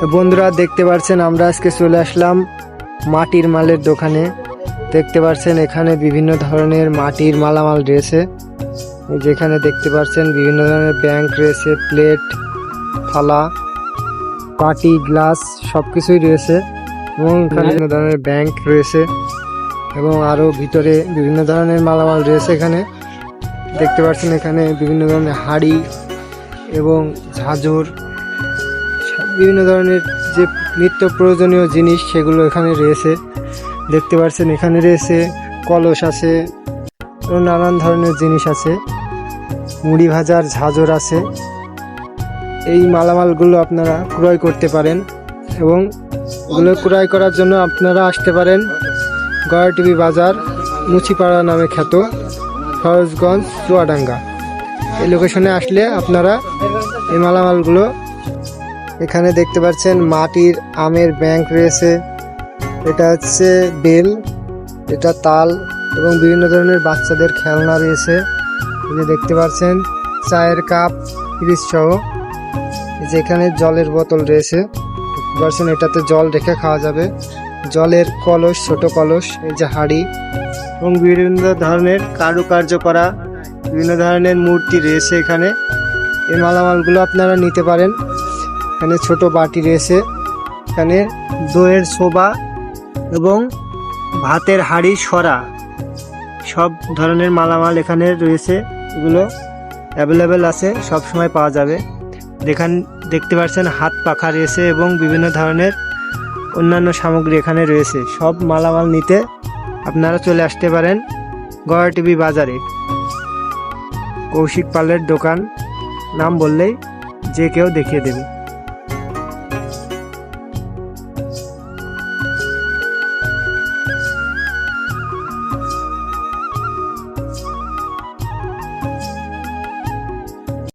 বন্ধুরা দেখতে পাচ্ছেন আমরা আজকে চলে আসলাম মাটির মালের দোকানে। দেখতে পাচ্ছেন এখানে বিভিন্ন ধরনের মাটির মালামাল রয়েছে। যেখানে দেখতে পাচ্ছেন বিভিন্ন ধরনের ব্যাংক রয়েছে, প্লেট, থালা, বাটি, গ্লাস সবকিছুই রয়েছে এবং এখানে বিভিন্ন ধরনের ব্যাংক রয়েছে এবং আরো ভিতরে বিভিন্ন ধরনের মালামাল রয়েছে। এখানে দেখতে পাচ্ছেন এখানে বিভিন্ন ধরনের হাড়ি এবং ঝাঁঝর, বিভিন্ন ধরনের যে নিত্য প্রয়োজনীয় জিনিস সেগুলো এখানে রয়েছে। দেখতে পাচ্ছেন এখানে রয়েছে কলস আছে এবং নানান ধরনের জিনিস আছে, মুড়ি ভাজার ঝাঁঝর আছে। এই মালামালগুলো আপনারা ক্রয় করতে পারেন এবং এগুলো ক্রয় করার জন্য আপনারা আসতে পারেন গয়াটিভি বাজার, মুচিপাড়া নামে খ্যাত, ফরজগঞ্জ, চুয়াডাঙ্গা। এই লোকেশনে আসলে আপনারা এই মালামালগুলো এখানে দেখতে পাচ্ছেন। মাটির আমের ব্যাংক রয়েছে, এটা হচ্ছে বেল, এটা তাল এবং বিভিন্ন ধরনের বাচ্চাদের খেলনা রয়েছে। এই যে দেখতে পাচ্ছেন চায়ের কাপ, ফ্রিজ সহ। যেখানে জলের বোতল রয়েছে, দেখতে পাচ্ছেন এটাতে জল রেখে খাওয়া যাবে। জলের কলস, ছোট কলস, এই যে হাঁড়ি এবং বিভিন্ন ধরনের কারুকার্য করা বিভিন্ন ধরনের মূর্তি রয়েছে। এখানে এই মালামালগুলো আপনারা নিতে পারেন। এখানে ছোট বাটি রয়েছে, এখানে দইয়ের সোবা এবং ভাতের হাঁড়ি, সরা, সব ধরনের মালামাল এখানে রয়েছে। এগুলো অ্যাভেলেবেল আছে, সব সময় পাওয়া যাবে। দেখতে পাচ্ছেন হাত পাখা রয়েছে এবং বিভিন্ন ধরনের অন্যান্য সামগ্রী এখানে রয়েছে। সব মালামাল নিতে আপনারা চলে আসতে পারেন গয়াটিভি বাজারে। কৌশিক পালের দোকান নাম বললেই যে কেউ দেখিয়ে দেবে।